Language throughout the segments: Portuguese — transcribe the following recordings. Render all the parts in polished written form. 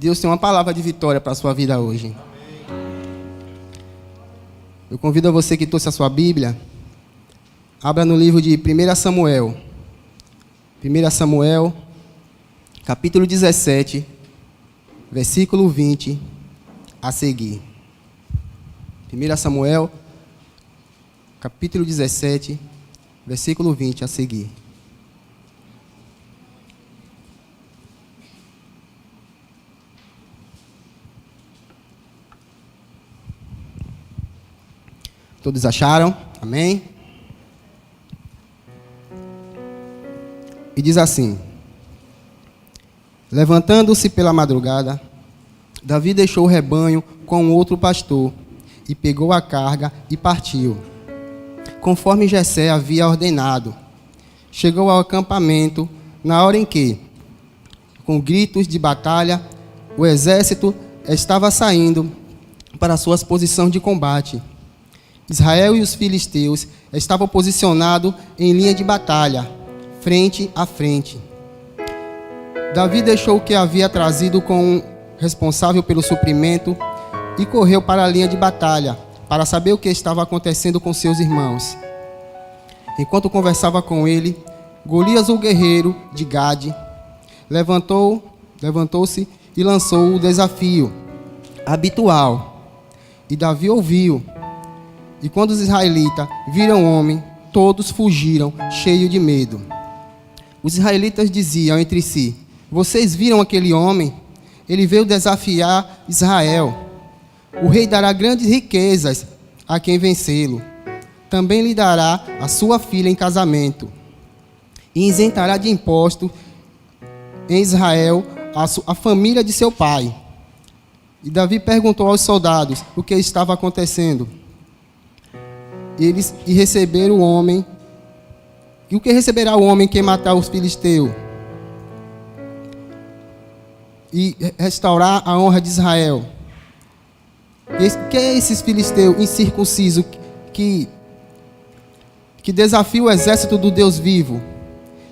Deus tem uma palavra de vitória para a sua vida hoje. Eu convido a você que trouxe a sua Bíblia, abra no livro de 1 Samuel. 1 Samuel, capítulo 17, versículo 20, a seguir. 1 Samuel, capítulo 17, versículo 20, a seguir. Todos acharam? Amém? E diz assim: levantando-se pela madrugada, Davi deixou o rebanho com outro pastor, e pegou a carga e partiu, conforme Jessé havia ordenado. Chegou ao acampamento na hora em que, com gritos de batalha, o exército estava saindo para suas posições de combate. Israel e os filisteus estavam posicionados em linha de batalha, frente a frente. Davi deixou o que havia trazido com o responsável pelo suprimento e correu para a linha de batalha, para saber o que estava acontecendo com seus irmãos. Enquanto conversava com ele, Golias, o guerreiro de Gade, levantou-se e lançou o desafio habitual. E Davi ouviu. E quando os israelitas viram o homem, todos fugiram, cheios de medo. Os israelitas diziam entre si: vocês viram aquele homem? Ele veio desafiar Israel. O rei dará grandes riquezas a quem vencê-lo. Também lhe dará a sua filha em casamento. E isentará de imposto em Israel a família de seu pai. E Davi perguntou aos soldados o que estava acontecendo. Eles receberam o homem. E o que receberá o homem que matar os filisteus? E restaurar a honra de Israel. Que é esses filisteus incircuncisos que desafiam o exército do Deus vivo?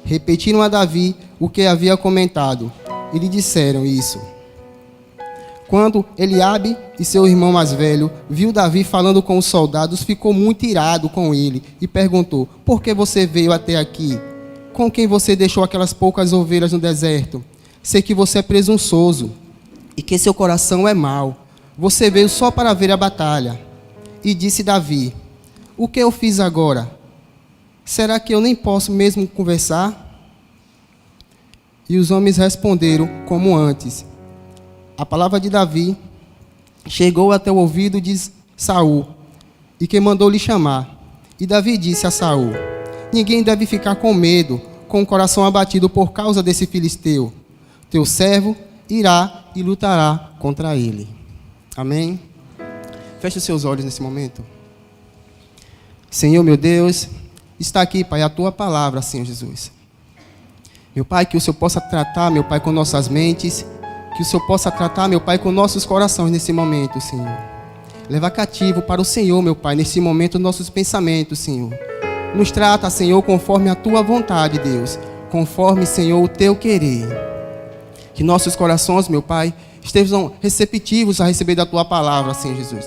Repetiram a Davi o que havia comentado. E lhe disseram isso. Quando Eliabe e seu irmão mais velho viu Davi falando com os soldados, ficou muito irado com ele e perguntou: por que você veio até aqui? Com quem você deixou aquelas poucas ovelhas no deserto? Sei que você é presunçoso e que seu coração é mau. Você veio só para ver a batalha. E disse Davi: o que eu fiz agora? Será que eu nem posso mesmo conversar? E os homens responderam como antes. A palavra de Davi chegou até o ouvido de Saul, e que mandou lhe chamar. E Davi disse a Saul: ninguém deve ficar com medo, com o coração abatido por causa desse filisteu. Teu servo irá e lutará contra ele. Amém? Feche os seus olhos nesse momento. Senhor, meu Deus, está aqui, Pai, a Tua palavra, Senhor Jesus. Meu Pai, que o Senhor possa tratar, meu Pai, com nossas mentes, que o Senhor possa tratar, meu Pai, com nossos corações nesse momento, Senhor. Levar cativo para o Senhor, meu Pai, nesse momento, nossos pensamentos, Senhor. Nos trata, Senhor, conforme a Tua vontade, Deus. Conforme, Senhor, o Teu querer. Que nossos corações, meu Pai, estejam receptivos a receber da Tua palavra, Senhor Jesus.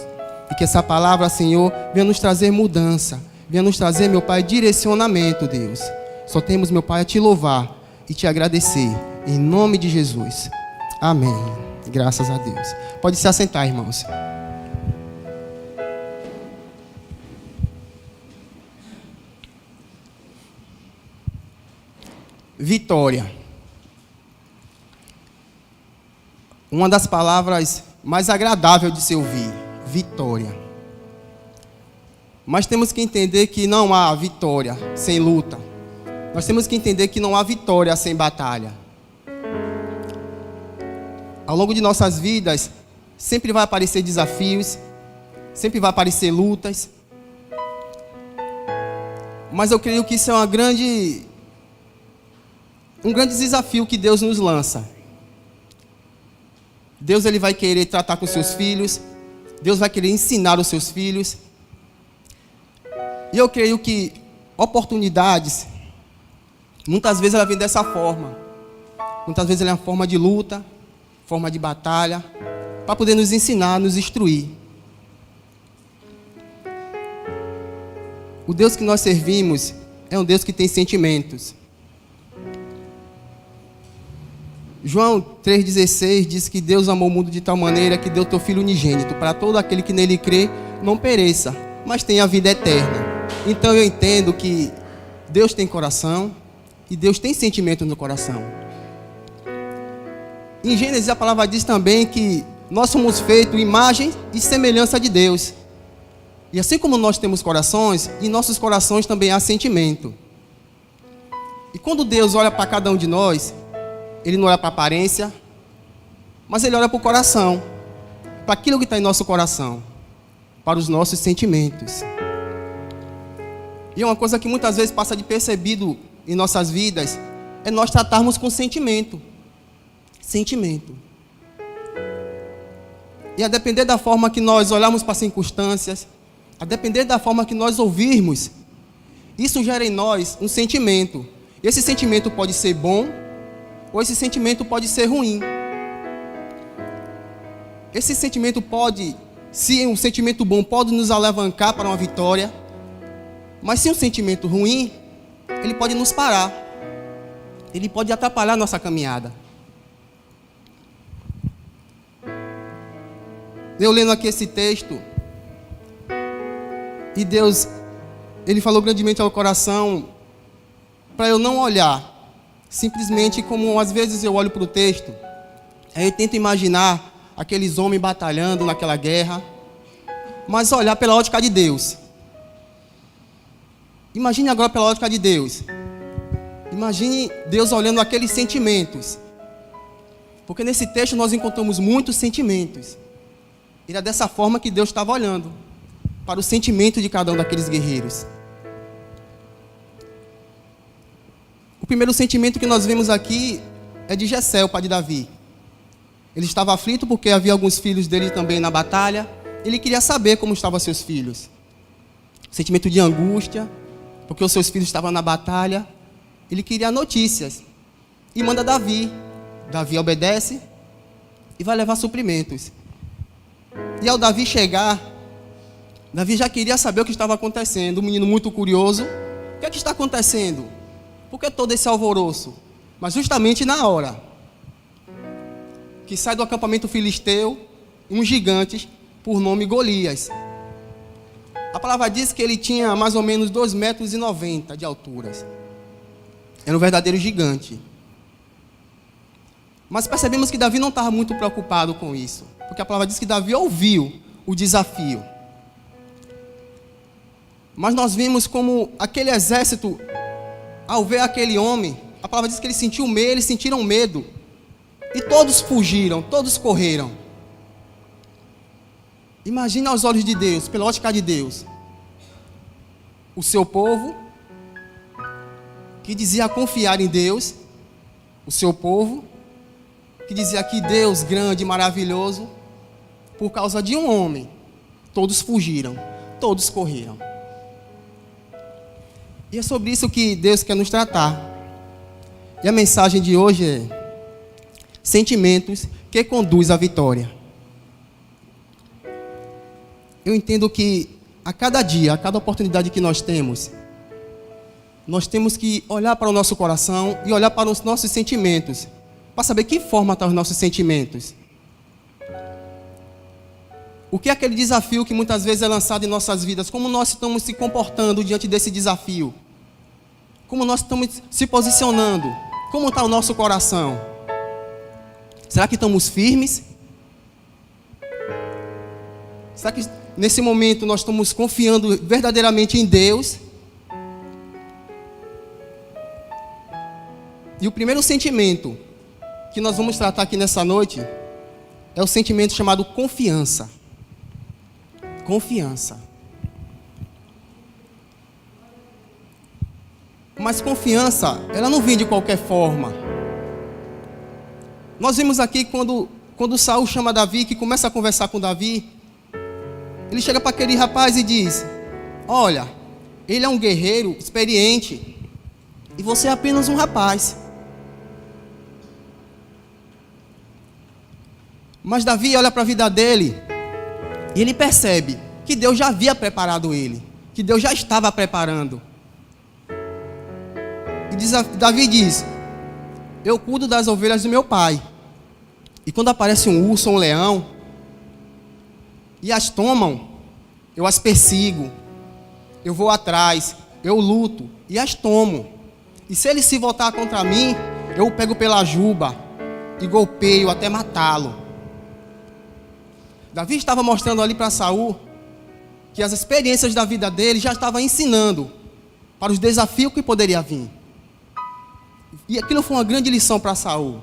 E que essa palavra, Senhor, venha nos trazer mudança. Venha nos trazer, meu Pai, direcionamento, Deus. Só temos, meu Pai, a Te louvar e Te agradecer. Em nome de Jesus. Amém. Graças a Deus. Pode se assentar, irmãos. Vitória. Uma das palavras mais agradáveis de se ouvir. Vitória. Mas temos que entender que não há vitória sem luta. Nós temos que entender que não há vitória sem batalha. Ao longo de nossas vidas, sempre vai aparecer desafios, sempre vai aparecer lutas. Mas eu creio que isso é um grande desafio que Deus nos lança. Deus ele vai querer tratar com seus filhos, Deus vai querer ensinar os seus filhos. E eu creio que oportunidades, muitas vezes ela vem dessa forma. Muitas vezes ela é uma forma de luta, forma de batalha, para poder nos ensinar, nos instruir. O Deus que nós servimos é um Deus que tem sentimentos. João 3,16 diz que Deus amou o mundo de tal maneira que deu teu Filho unigênito, para todo aquele que nele crê não pereça, mas tenha a vida eterna. Então eu entendo que Deus tem coração e Deus tem sentimento no coração. Em Gênesis a palavra diz também que nós somos feitos imagem e semelhança de Deus. E assim como nós temos corações, em nossos corações também há sentimento. E quando Deus olha para cada um de nós, Ele não olha para a aparência, mas Ele olha para o coração, para aquilo que está em nosso coração, para os nossos sentimentos. E uma coisa que muitas vezes passa de percebido em nossas vidas, é nós tratarmos com sentimento. Sentimento. E a depender da forma que nós olhamos para as circunstâncias, a depender da forma que nós ouvirmos, isso gera em nós um sentimento. Esse sentimento pode ser bom, ou esse sentimento pode ser ruim. Esse sentimento pode, se um sentimento bom, pode nos alavancar para uma vitória, mas se um sentimento ruim, ele pode nos parar, ele pode atrapalhar a nossa caminhada. Eu lendo aqui esse texto, e Deus, Ele falou grandemente ao coração, para eu não olhar simplesmente como às vezes eu olho para o texto, aí eu tento imaginar aqueles homens batalhando naquela guerra, mas olhar pela ótica de Deus. Imagine agora pela ótica de Deus. Imagine Deus olhando aqueles sentimentos, porque nesse texto nós encontramos muitos sentimentos. Era dessa forma que Deus estava olhando para o sentimento de cada um daqueles guerreiros. O primeiro sentimento que nós vemos aqui é de Jessé, o pai de Davi. Ele estava aflito porque havia alguns filhos dele também na batalha. Ele queria saber como estavam seus filhos. Sentimento de angústia, porque os seus filhos estavam na batalha. Ele queria notícias. E manda Davi. Davi obedece e vai levar suprimentos. E ao Davi chegar, Davi já queria saber o que estava acontecendo. Um menino muito curioso. O que é que está acontecendo? Por que todo esse alvoroço? Mas justamente na hora que sai do acampamento filisteu um gigante por nome Golias. A palavra diz que ele tinha mais ou menos 2,90 metros de altura. Era um verdadeiro gigante. Mas percebemos que Davi não estava muito preocupado com isso, porque a palavra diz que Davi ouviu o desafio. Mas nós vimos como aquele exército, ao ver aquele homem, a palavra diz que eles sentiram medo. E todos fugiram, todos correram. Imagine aos olhos de Deus, pela ótica de Deus, o seu povo, que dizia confiar em Deus, o seu povo, que dizia que Deus grande e maravilhoso, por causa de um homem, todos fugiram, todos correram. E é sobre isso que Deus quer nos tratar. E a mensagem de hoje é sentimentos que conduz à vitória. Eu entendo que a cada dia, a cada oportunidade que nós temos que olhar para o nosso coração e olhar para os nossos sentimentos, para saber que forma estão os nossos sentimentos. O que é aquele desafio que muitas vezes é lançado em nossas vidas? Como nós estamos se comportando diante desse desafio? Como nós estamos se posicionando? Como está o nosso coração? Será que estamos firmes? Será que nesse momento nós estamos confiando verdadeiramente em Deus? E o primeiro sentimento que nós vamos tratar aqui nessa noite é o sentimento chamado confiança. Confiança. Mas confiança, ela não vem de qualquer forma. Nós vimos aqui quando Saul chama Davi, que começa a conversar com Davi, ele chega para aquele rapaz e diz: olha, ele é um guerreiro experiente e você é apenas um rapaz. Mas Davi olha para a vida dele e ele percebe que Deus já havia preparado ele, que Deus já estava preparando. E Davi diz: eu cuido das ovelhas do meu pai. E quando aparece um urso ou um leão e as tomam, eu as persigo, eu vou atrás, eu luto e as tomo. E se ele se voltar contra mim, eu o pego pela juba e golpeio até matá-lo. Davi estava mostrando ali para Saul que as experiências da vida dele já estavam ensinando para os desafios que poderiam vir. E aquilo foi uma grande lição para Saul.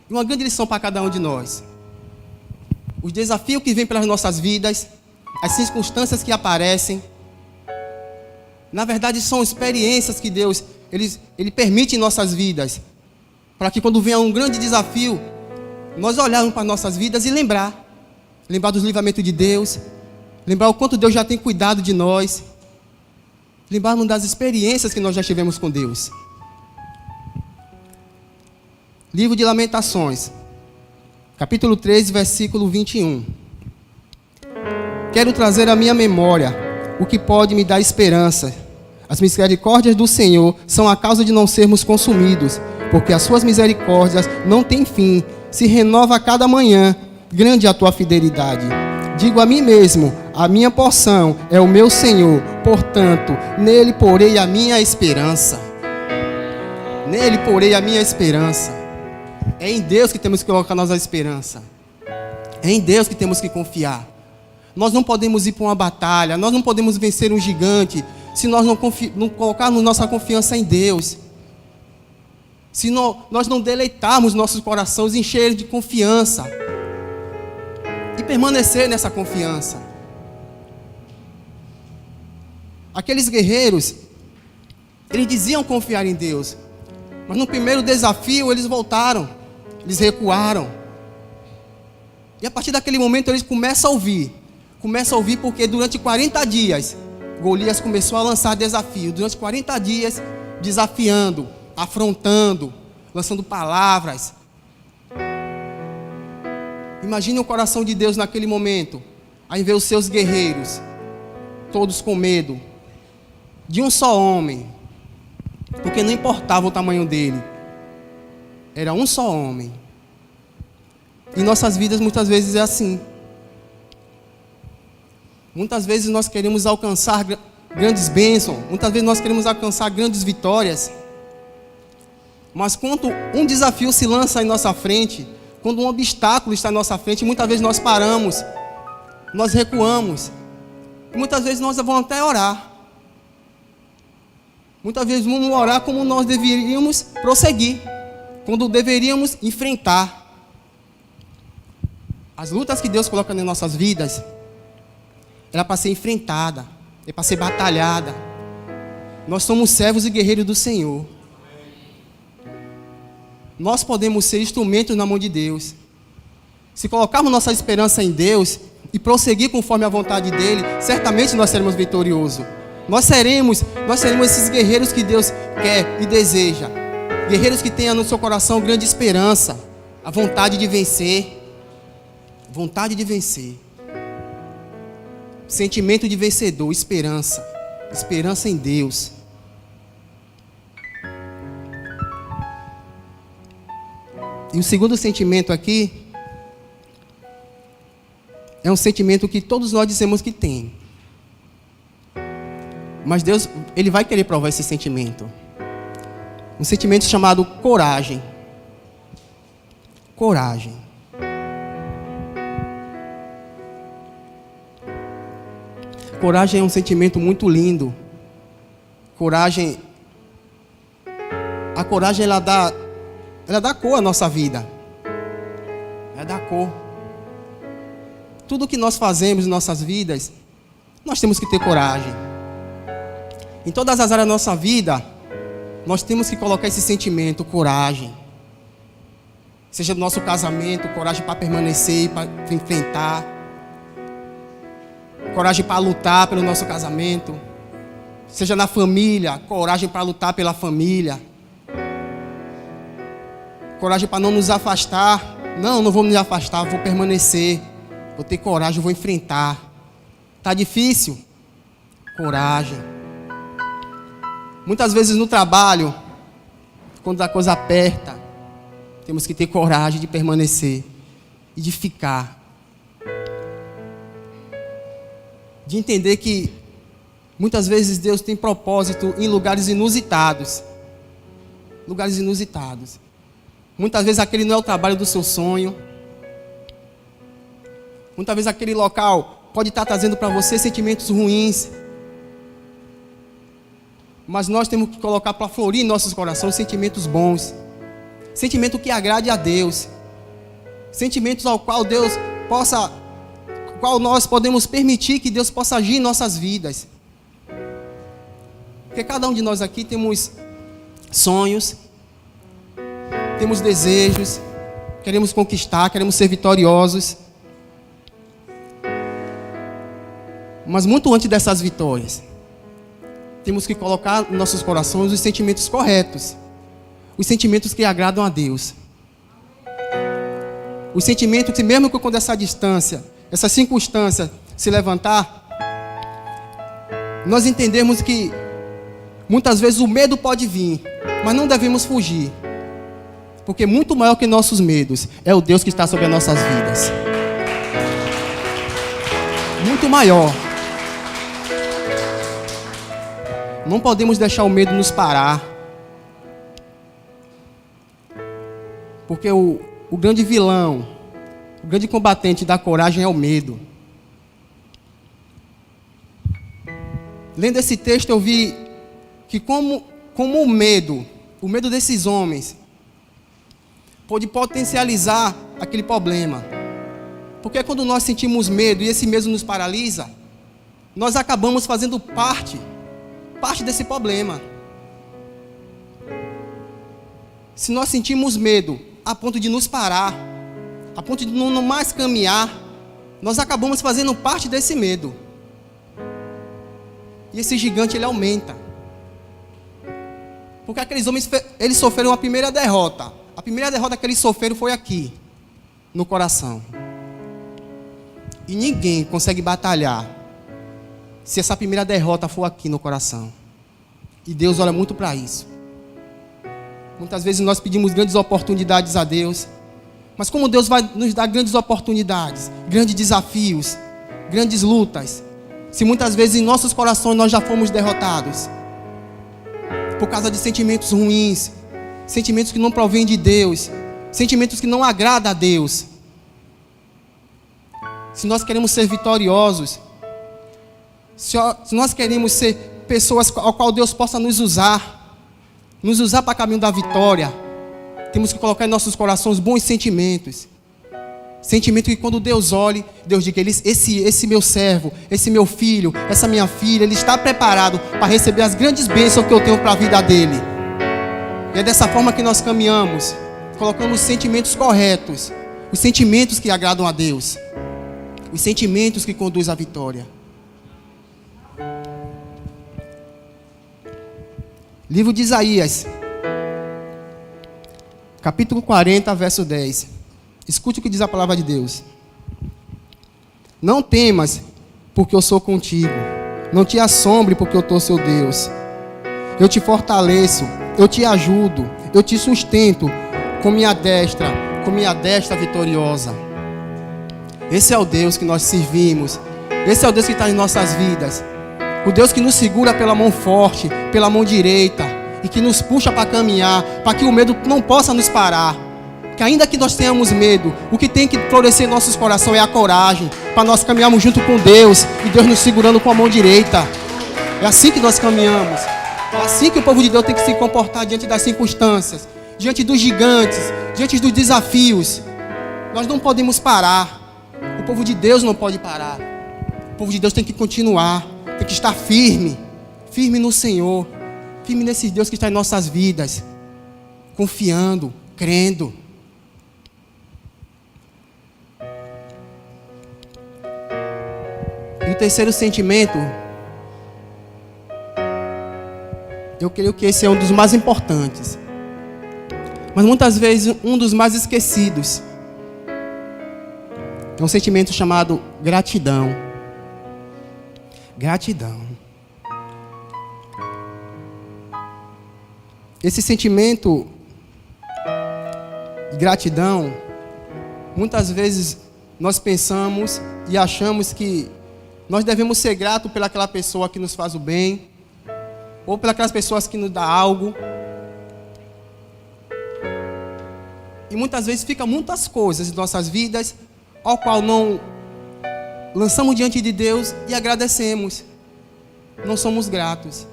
E uma grande lição para cada um de nós. Os desafios que vêm pelas nossas vidas, as circunstâncias que aparecem, na verdade são experiências que Deus ele permite em nossas vidas, para que quando venha um grande desafio, nós olharmos para nossas vidas e lembrar dos livramentos de Deus, lembrar o quanto Deus já tem cuidado de nós, lembrarmos das experiências que nós já tivemos com Deus. Livro de Lamentações, capítulo 3, versículo 21. Quero trazer à minha memória o que pode me dar esperança. As misericórdias do Senhor são a causa de não sermos consumidos, porque as suas misericórdias não têm fim, se renova a cada manhã, grande é a tua fidelidade. Digo a mim mesmo, a minha porção é o meu Senhor, portanto, nele porei a minha esperança. Nele porei a minha esperança. É em Deus que temos que colocar nossa esperança. É em Deus que temos que confiar. Nós não podemos ir para uma batalha, nós não podemos vencer um gigante se nós não colocarmos nossa confiança em Deus. Se nós não deleitarmos nossos corações, encher de confiança e permanecer nessa confiança. Aqueles guerreiros, eles diziam confiar em Deus, mas no primeiro desafio eles voltaram, eles recuaram. E a partir daquele momento eles começam a ouvir porque durante 40 dias Golias começou a lançar desafios, durante 40 dias desafiando, afrontando, lançando palavras. Imagine o coração de Deus naquele momento, aí ver os seus guerreiros, todos com medo, de um só homem, porque não importava o tamanho dele, era um só homem. Em nossas vidas muitas vezes é assim. Muitas vezes nós queremos alcançar grandes bênçãos, muitas vezes nós queremos alcançar grandes vitórias, mas quando um desafio se lança em nossa frente, quando um obstáculo está em nossa frente, muitas vezes nós paramos, nós recuamos, e muitas vezes nós vamos até orar. Muitas vezes vamos orar como nós deveríamos prosseguir, quando deveríamos enfrentar. As lutas que Deus coloca nas nossas vidas, ela é para ser enfrentada, é para ser batalhada. Nós somos servos e guerreiros do Senhor. Nós podemos ser instrumentos na mão de Deus. Se colocarmos nossa esperança em Deus e prosseguir conforme a vontade dEle, certamente nós seremos vitoriosos. Nós seremos esses guerreiros que Deus quer e deseja. Guerreiros que tenham no seu coração grande esperança, a vontade de vencer. Vontade de vencer. Sentimento de vencedor, esperança. Esperança em Deus. E o segundo sentimento aqui é um sentimento que todos nós dizemos que tem. Mas Deus, Ele vai querer provar esse sentimento. Um sentimento chamado coragem. Coragem. Coragem é um sentimento muito lindo. A coragem ela dá cor à nossa vida. Ela dá cor. Tudo que nós fazemos em nossas vidas, nós temos que ter coragem. Em todas as áreas da nossa vida, nós temos que colocar esse sentimento, coragem. Seja no nosso casamento, coragem para permanecer, para enfrentar. Coragem para lutar pelo nosso casamento. Seja na família, coragem para lutar pela família. Coragem para não nos afastar Não vou me afastar, vou permanecer. Vou ter coragem, vou enfrentar. Tá difícil? Coragem. Muitas vezes no trabalho, quando a coisa aperta, temos que ter coragem de permanecer e de ficar. De entender que muitas vezes Deus tem propósito em lugares inusitados. Lugares inusitados. Muitas vezes aquele não é o trabalho do seu sonho. Muitas vezes aquele local pode estar trazendo para você sentimentos ruins. Mas nós temos que colocar para florir em nossos corações sentimentos bons. Sentimento que agrade a Deus. Sentimentos ao qual nós podemos permitir que Deus possa agir em nossas vidas. Porque cada um de nós aqui temos sonhos, temos desejos, queremos conquistar, queremos ser vitoriosos. Mas muito antes dessas vitórias, temos que colocar nos nossos corações os sentimentos corretos. Os sentimentos que agradam a Deus. Os sentimentos que mesmo que quando essa distância, essa circunstância se levantar, nós entendemos que muitas vezes o medo pode vir, mas não devemos fugir. Porque muito maior que nossos medos é o Deus que está sobre as nossas vidas. Muito maior. Não podemos deixar o medo nos parar. Porque o grande vilão, o grande combatente da coragem é o medo. Lendo esse texto eu vi que como o medo desses homens pode potencializar aquele problema. Porque quando nós sentimos medo e esse medo nos paralisa, nós acabamos fazendo parte desse problema. Se nós sentimos medo a ponto de nos parar, a ponto de não mais caminhar, nós acabamos fazendo parte desse medo. E esse gigante ele aumenta. Porque aqueles homens eles sofreram a primeira derrota. A primeira derrota que eles sofreram foi aqui, no coração. E ninguém consegue batalhar se essa primeira derrota for aqui no coração. E Deus olha muito para isso. Muitas vezes nós pedimos grandes oportunidades a Deus. Mas como Deus vai nos dar grandes oportunidades, grandes desafios, grandes lutas, se muitas vezes em nossos corações nós já fomos derrotados? Por causa de sentimentos ruins, sentimentos que não provêm de Deus, sentimentos que não agradam a Deus. Se nós queremos ser vitoriosos, se nós queremos ser pessoas ao qual Deus possa nos usar para o caminho da vitória, temos que colocar em nossos corações bons sentimentos. Sentimento que quando Deus olhe, Deus diga, esse meu servo, esse meu filho, essa minha filha, ele está preparado para receber as grandes bênçãos que eu tenho para a vida dele. E é dessa forma que nós caminhamos, colocando os sentimentos corretos, os sentimentos que agradam a Deus, os sentimentos que conduzem à vitória. Livro de Isaías, capítulo 40, verso 10. Escute o que diz a palavra de Deus. Não temas, porque eu sou contigo. Não te assombre, porque eu sou seu Deus. Eu te fortaleço, eu te ajudo, eu te sustento com minha destra vitoriosa. Esse é o Deus que nós servimos. Esse é o Deus que está em nossas vidas. O Deus que nos segura pela mão forte, pela mão direita, e que nos puxa para caminhar, para que o medo não possa nos parar. Que ainda que nós tenhamos medo, o que tem que florescer em nossos corações é a coragem, para nós caminharmos junto com Deus, e Deus nos segurando com a mão direita. É assim que nós caminhamos. É assim que o povo de Deus tem que se comportar diante das circunstâncias, diante dos gigantes, diante dos desafios. Nós não podemos parar. O povo de Deus não pode parar. O povo de Deus tem que continuar, tem que estar firme no Senhor, firme nesse Deus que está em nossas vidas, confiando, crendo. E o terceiro sentimento, eu creio que esse é um dos mais importantes, mas muitas vezes um dos mais esquecidos, É um sentimento chamado gratidão. Gratidão. Esse sentimento de gratidão, muitas vezes nós pensamos e achamos que nós devemos ser gratos pelaquela pessoa que nos faz o bem, ou pelas pessoas que nos dão algo. E muitas vezes ficam muitas coisas em nossas vidas, ao qual não lançamos diante de Deus e agradecemos. Não somos gratos.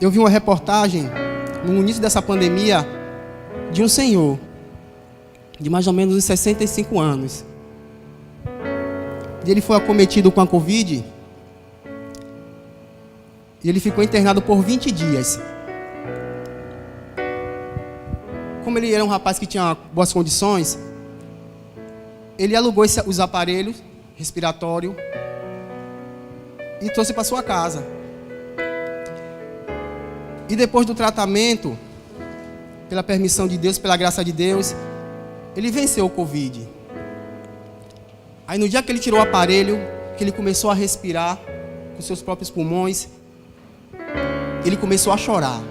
Eu vi uma reportagem no início dessa pandemia de um senhor de mais ou menos uns 65 anos. E ele foi acometido com a Covid e ele ficou internado por 20 dias. Como ele era um rapaz que tinha boas condições, ele alugou os aparelhos respiratórios e trouxe para sua casa. E depois do tratamento, pela permissão de Deus, pela graça de Deus, ele venceu o Covid. Aí no dia que ele tirou o aparelho, que ele começou a respirar com seus próprios pulmões, ele começou a chorar.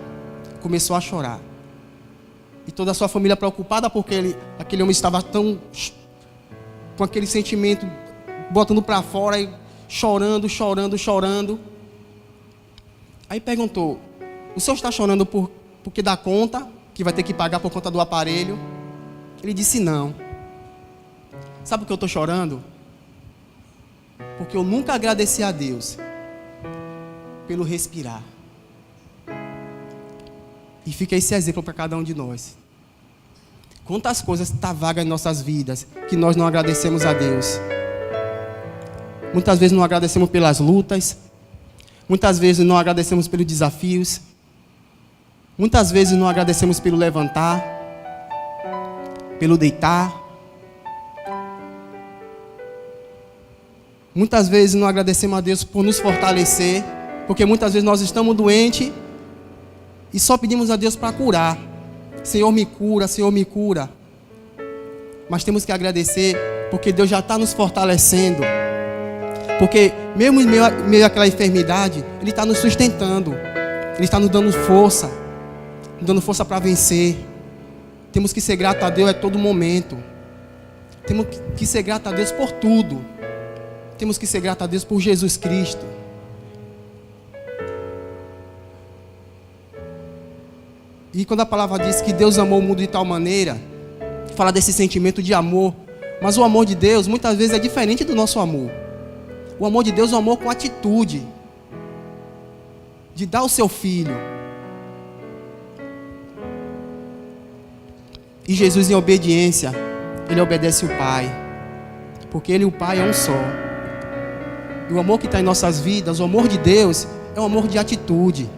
Começou a chorar. E toda a sua família preocupada porque aquele homem estava tão com aquele sentimento botando para fora e chorando, chorando, chorando. Aí perguntou: o senhor está chorando porque dá conta, que vai ter que pagar por conta do aparelho? Ele disse: não. Sabe por que eu estou chorando? Porque eu nunca agradeci a Deus pelo respirar. E fica esse exemplo para cada um de nós. Quantas coisas estão vagas em nossas vidas que nós não agradecemos a Deus. Muitas vezes não agradecemos pelas lutas. Muitas vezes não agradecemos pelos desafios. Muitas vezes não agradecemos pelo levantar, pelo deitar. Muitas vezes não agradecemos a Deus por nos fortalecer, porque muitas vezes nós estamos doentes e só pedimos a Deus para curar. Senhor, me cura, Senhor, me cura. Mas temos que agradecer porque Deus já está nos fortalecendo. Porque mesmo em meio àquela enfermidade, Ele está nos sustentando. Ele está nos dando força para vencer. Temos que ser gratos a Deus a todo momento. Temos que ser gratos a Deus por tudo. Temos que ser gratos a Deus por Jesus Cristo. E quando a palavra diz que Deus amou o mundo de tal maneira, fala desse sentimento de amor. Mas o amor de Deus muitas vezes é diferente do nosso amor. O amor de Deus é um amor com atitude. De dar o seu filho. E Jesus, em obediência, Ele obedece o Pai. Porque Ele e o Pai é um só. E o amor que está em nossas vidas, o amor de Deus, é um amor de atitude.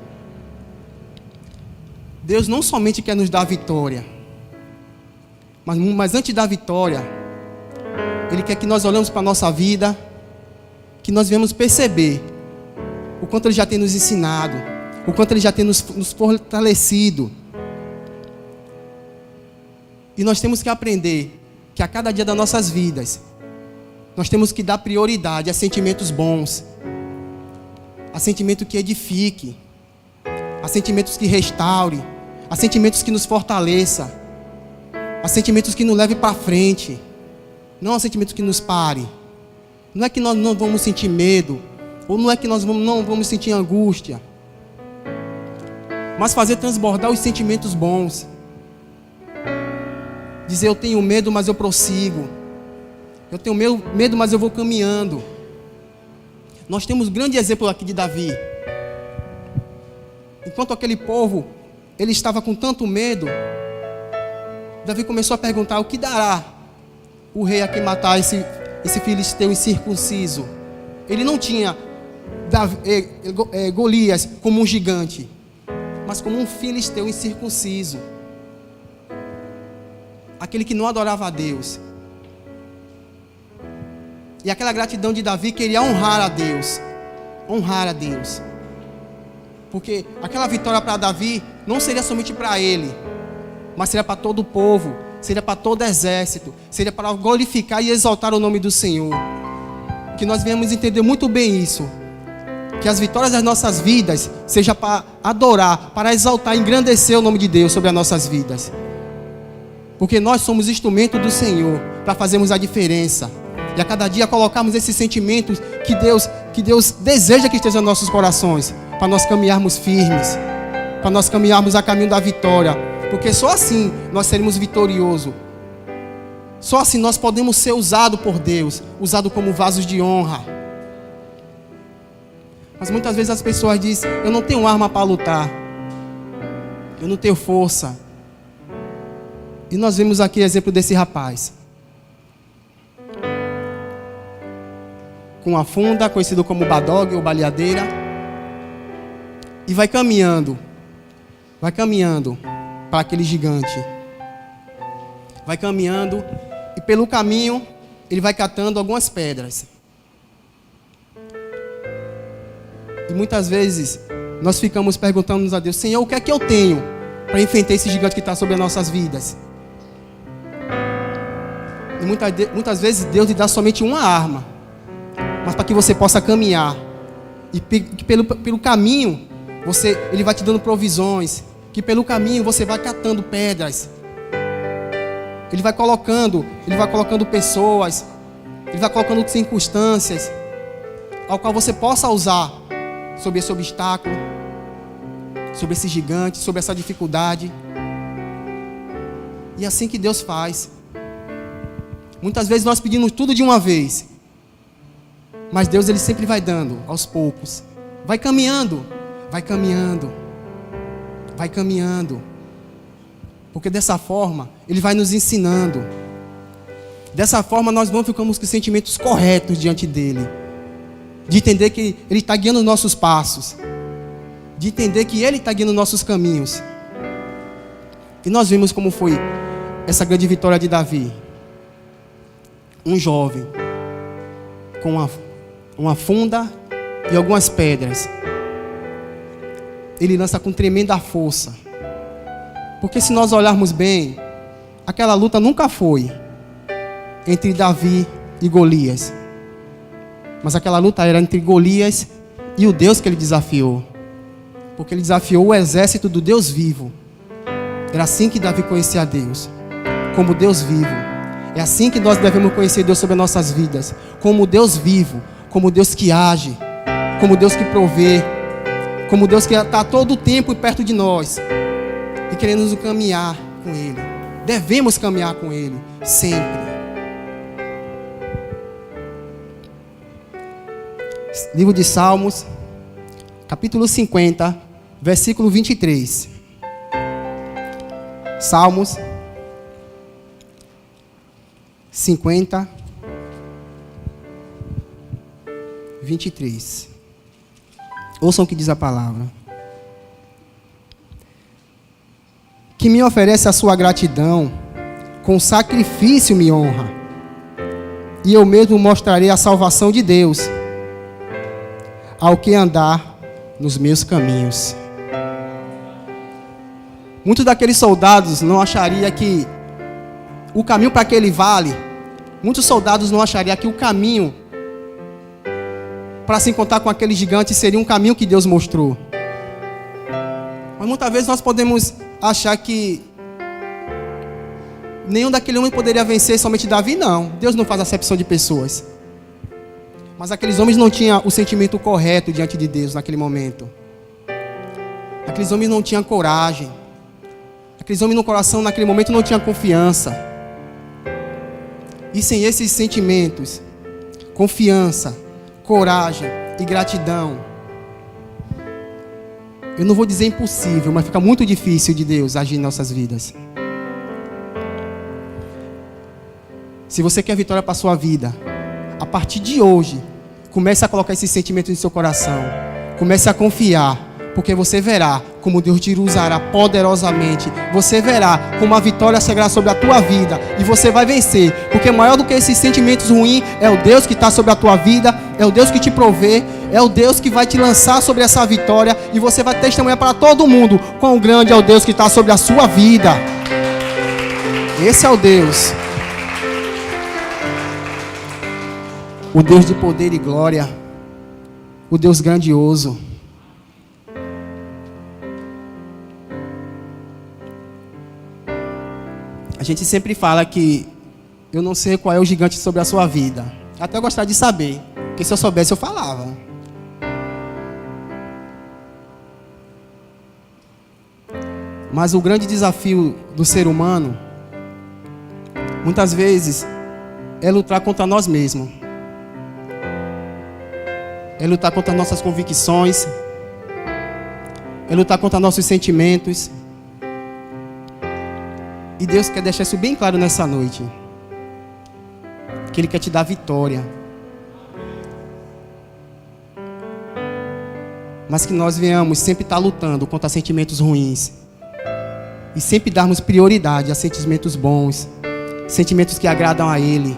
Deus não somente quer nos dar vitória, mas antes da vitória, Ele quer que nós olhemos para a nossa vida, que nós venhamos perceber o quanto Ele já tem nos ensinado, o quanto Ele já tem nos fortalecido. E nós temos que aprender que a cada dia das nossas vidas, nós temos que dar prioridade a sentimentos bons, a sentimentos que edifiquem, a sentimentos que restaurem, a sentimentos que nos fortaleçam, a sentimentos que nos levem para frente, não a sentimentos que nos parem. Não é que nós não vamos sentir medo, ou não é que nós não vamos sentir angústia, mas fazer transbordar os sentimentos bons. Dizer: eu tenho medo, mas eu prossigo. Eu tenho medo, mas eu vou caminhando. Nós temos um grande exemplo aqui de Davi. Enquanto aquele povo, ele estava com tanto medo, Davi começou a perguntar: o que dará o rei a quem matar esse filisteu incircunciso? Ele não tinha Golias como um gigante, mas como um filisteu incircunciso. Aquele que não adorava a Deus. E aquela gratidão de Davi queria honrar a Deus. Honrar a Deus. Porque aquela vitória para Davi não seria somente para ele, mas seria para todo o povo. seria para todo exército, seria para glorificar e exaltar o nome do Senhor. Que nós venhamos entender muito bem isso. Que as vitórias das nossas vidas seja para adorar, para exaltar, engrandecer o nome de Deus sobre as nossas vidas. Porque nós somos instrumento do Senhor para fazermos a diferença. E a cada dia colocarmos esses sentimentos que Deus deseja que estejam nos nossos corações, para nós caminharmos firmes, para nós caminharmos a caminho da vitória. Porque só assim nós seremos vitoriosos. Só assim nós podemos ser usados por Deus, usados como vasos de honra. Mas muitas vezes as pessoas dizem: eu não tenho arma para lutar, eu não tenho força. E nós vemos aqui o exemplo desse rapaz, com a funda, conhecido como badog ou baleadeira, e vai caminhando para aquele gigante. Vai caminhando, e pelo caminho ele vai catando algumas pedras. E muitas vezes nós ficamos perguntando a Deus: Senhor, o que é que eu tenho para enfrentar esse gigante que está sobre as nossas vidas? E muitas vezes Deus lhe dá somente uma arma, mas para que você possa caminhar. E que pelo caminho Ele vai te dando provisões. Que pelo caminho você vai catando pedras. Ele vai colocando pessoas, Ele vai colocando circunstâncias ao qual você possa usar sobre esse obstáculo, sobre esse gigante, sobre essa dificuldade. E é assim que Deus faz. Muitas vezes nós pedimos tudo de uma vez, mas Deus Ele sempre vai dando aos poucos. Vai caminhando, vai caminhando, vai caminhando. Porque dessa forma Ele vai nos ensinando. Dessa forma nós vamos ficando com os sentimentos corretos diante dEle. De entender que Ele está guiando os nossos passos. De entender que Ele está guiando os nossos caminhos. E nós vimos como foi essa grande vitória de Davi. Um jovem com uma funda e algumas pedras. Ele lança com tremenda força. Porque se nós olharmos bem, aquela luta nunca foi entre Davi e Golias. Mas aquela luta era entre Golias e o Deus que ele desafiou. Porque ele desafiou o exército do Deus vivo. Era assim que Davi conhecia a Deus, como Deus vivo. É assim que nós devemos conhecer Deus sobre as nossas vidas, como Deus vivo, como Deus que age, como Deus que provê, como Deus que está todo o tempo perto de nós e querendo nos caminhar com Ele. Devemos caminhar com Ele, sempre. Livro de Salmos, capítulo 50, versículo 23. Salmos 50, 23. Ouçam o que diz a palavra. Que me oferece a sua gratidão, com sacrifício me honra, e eu mesmo mostrarei a salvação de Deus ao que andar nos meus caminhos. Muitos daqueles soldados não achariam que o caminho para aquele vale, muitos soldados não achariam que o caminho para se encontrar com aquele gigante seria um caminho que Deus mostrou. Mas muitas vezes nós podemos achar que nenhum daquele homem poderia vencer, somente Davi. Não, Deus não faz acepção de pessoas. Mas aqueles homens não tinham o sentimento correto diante de Deus naquele momento. Aqueles homens não tinham coragem. Aqueles homens no coração naquele momento não tinham confiança. E sem esses sentimentos, confiança, coragem e gratidão, eu não vou dizer impossível, mas fica muito difícil de Deus agir em nossas vidas. Se você quer vitória para a sua vida, a partir de hoje, comece a colocar esses sentimentos no seu coração. Comece a confiar, porque você verá como Deus te usará poderosamente. Você verá como a vitória chegará sobre a tua vida. E você vai vencer, porque maior do que esses sentimentos ruins é o Deus que está sobre a tua vida. É o Deus que te provê. É o Deus que vai te lançar sobre essa vitória. E você vai testemunhar para todo mundo quão grande é o Deus que está sobre a sua vida. Esse é o Deus. O Deus de poder e glória. O Deus grandioso. A gente sempre fala que eu não sei qual é o gigante sobre a sua vida. Até eu gostaria de saber, porque se eu soubesse eu falava. Mas o grande desafio do ser humano, muitas vezes, é lutar contra nós mesmos. É lutar contra nossas convicções. É lutar contra nossos sentimentos. E Deus quer deixar isso bem claro nessa noite. Que Ele quer te dar vitória. Mas que nós venhamos sempre estar lutando contra sentimentos ruins. E sempre darmos prioridade a sentimentos bons. Sentimentos que agradam a Ele.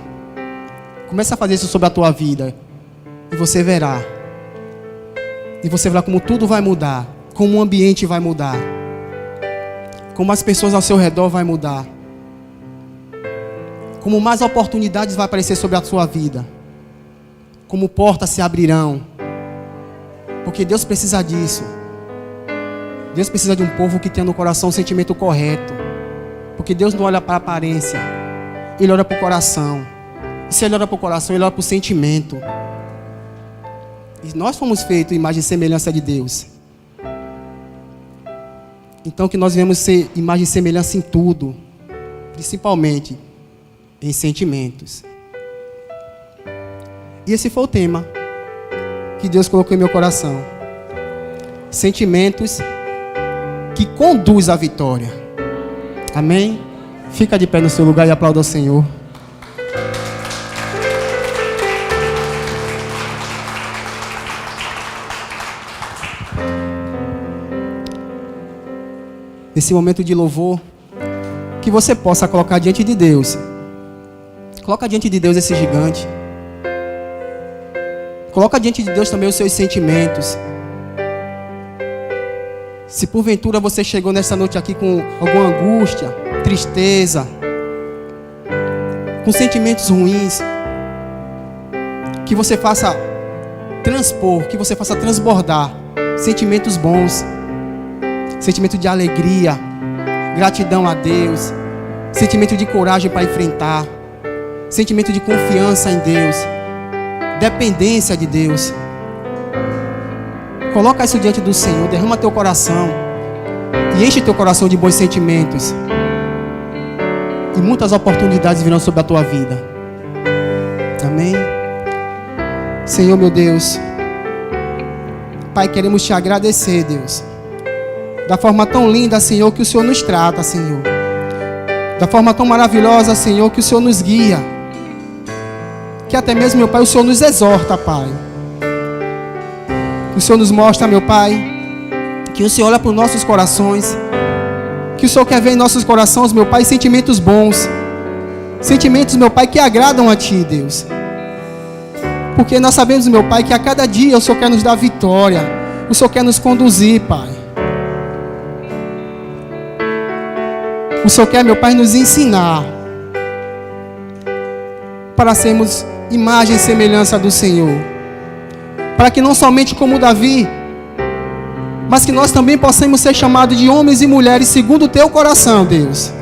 Começa a fazer isso sobre a tua vida. E você verá. E você verá como tudo vai mudar. Como o ambiente vai mudar. Como as pessoas ao seu redor vai mudar. Como mais oportunidades vai aparecer sobre a sua vida. Como portas se abrirão. Porque Deus precisa disso. Deus precisa de um povo que tenha no coração o sentimento correto. Porque Deus não olha para a aparência. Ele olha para o coração. E se Ele olha para o coração, Ele olha para o sentimento. E nós fomos feitos imagem e semelhança de Deus. Então que nós venhamos ser imagem e semelhança em tudo. Principalmente em sentimentos. E esse foi o tema que Deus colocou em meu coração. Sentimentos que conduz à vitória. Amém? Fica de pé no seu lugar e aplauda ao Senhor. Nesse momento de louvor, que você possa colocar diante de Deus. Coloca diante de Deus esse gigante. Coloca diante de Deus também os seus sentimentos. Se porventura você chegou nessa noite aqui com alguma angústia, tristeza, com sentimentos ruins, que você faça transpor, que você faça transbordar sentimentos bons. Sentimento de alegria, gratidão a Deus, sentimento de coragem para enfrentar, sentimento de confiança em Deus, dependência de Deus. Coloca isso diante do Senhor, derrama teu coração e enche teu coração de bons sentimentos. E muitas oportunidades virão sobre a tua vida. Amém? Senhor meu Deus, Pai, queremos te agradecer, Deus, da forma tão linda, Senhor, que o Senhor nos trata, Senhor. Da forma tão maravilhosa, Senhor, que o Senhor nos guia. Que até mesmo, meu Pai, o Senhor nos exorta, Pai. Que o Senhor nos mostra, meu Pai, que o Senhor olha para os nossos corações. Que o Senhor quer ver em nossos corações, meu Pai, sentimentos bons. Sentimentos, meu Pai, que agradam a Ti, Deus. Porque nós sabemos, meu Pai, que a cada dia o Senhor quer nos dar vitória. O Senhor quer nos conduzir, Pai. O Senhor quer, meu Pai, nos ensinar para sermos imagem e semelhança do Senhor. Para que não somente como Davi, mas que nós também possamos ser chamados de homens e mulheres segundo o Teu coração, Deus.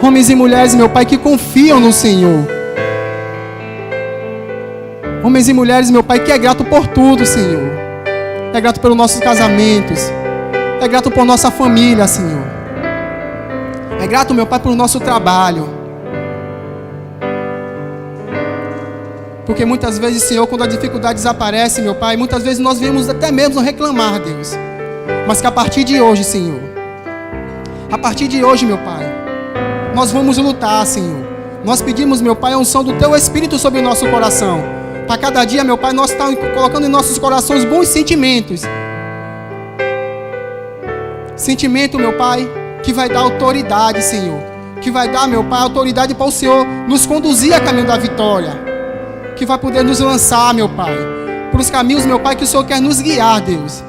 Homens e mulheres, meu Pai, que confiam no Senhor. Homens e mulheres, meu Pai, que é grato por tudo, Senhor. É grato pelos nossos casamentos. É grato por nossa família, Senhor. É grato, meu Pai, pelo nosso trabalho. Porque muitas vezes, Senhor, quando as dificuldades aparecem, meu Pai, muitas vezes nós viemos até mesmo reclamar, Deus. Mas que a partir de hoje, Senhor, a partir de hoje, meu Pai, nós vamos lutar, Senhor. Nós pedimos, meu Pai, a unção do Teu Espírito sobre o nosso coração. Para cada dia, meu Pai, nós estamos colocando em nossos corações bons sentimentos. Sentimento, meu Pai, que vai dar autoridade, Senhor. Que vai dar, meu Pai, autoridade para o Senhor nos conduzir a caminho da vitória. Que vai poder nos lançar, meu Pai, para os caminhos, meu Pai, que o Senhor quer nos guiar, Deus.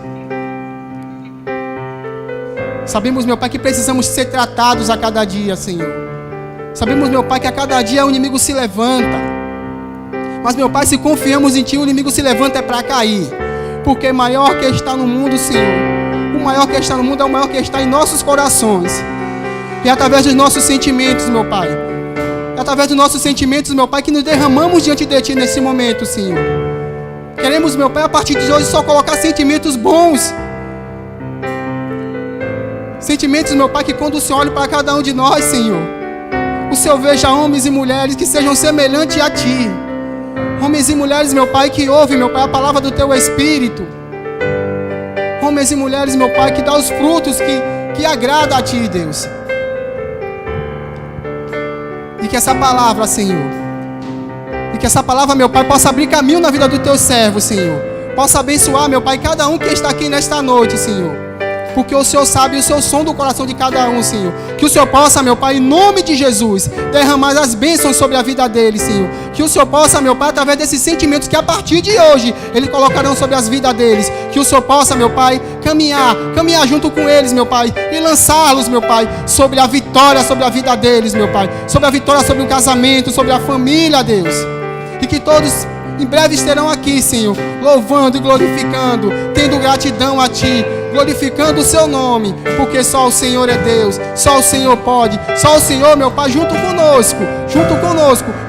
Sabemos, meu Pai, que precisamos ser tratados a cada dia, Senhor. Sabemos, meu Pai, que a cada dia o inimigo se levanta. Mas, meu Pai, se confiamos em Ti, o inimigo se levanta é para cair. Porque maior que está no mundo, Senhor, o maior que está no mundo é o maior que está em nossos corações. E através dos nossos sentimentos, meu Pai, é através dos nossos sentimentos, meu Pai, que nos derramamos diante de Ti nesse momento, Senhor. Queremos, meu Pai, a partir de hoje só colocar sentimentos bons. Sentimentos, meu Pai, que quando o Senhor olha para cada um de nós, Senhor, o Senhor veja homens e mulheres que sejam semelhantes a Ti. Homens e mulheres, meu Pai, que ouvem, meu Pai, a palavra do Teu Espírito. Homens e mulheres, meu Pai, que dá os frutos que agrada a Ti, Deus. E que essa palavra, Senhor, e que essa palavra, meu Pai, possa abrir caminho na vida do Teu servo, Senhor. Possa abençoar, meu Pai, cada um que está aqui nesta noite, Senhor. Porque o Senhor sabe o seu som do coração de cada um, Senhor. Que o Senhor possa, meu Pai, em nome de Jesus, derramar as bênçãos sobre a vida deles, Senhor. Que o Senhor possa, meu Pai, através desses sentimentos que a partir de hoje Ele colocarão sobre as vidas deles. Que o Senhor possa, meu Pai, caminhar junto com eles, meu Pai, e lançá-los, meu Pai, sobre a vitória, sobre a vida deles, meu Pai. Sobre a vitória, sobre o casamento, sobre a família, Deus. E que todos em breve estarão aqui, Senhor, louvando e glorificando, tendo gratidão a Ti, glorificando o Seu nome, porque só o Senhor é Deus, só o Senhor pode, só o Senhor, meu Pai, junto conosco,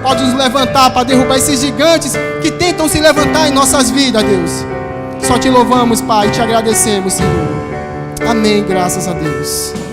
pode nos levantar para derrubar esses gigantes que tentam se levantar em nossas vidas, Deus. Só Te louvamos, Pai, e Te agradecemos, Senhor. Amém, graças a Deus.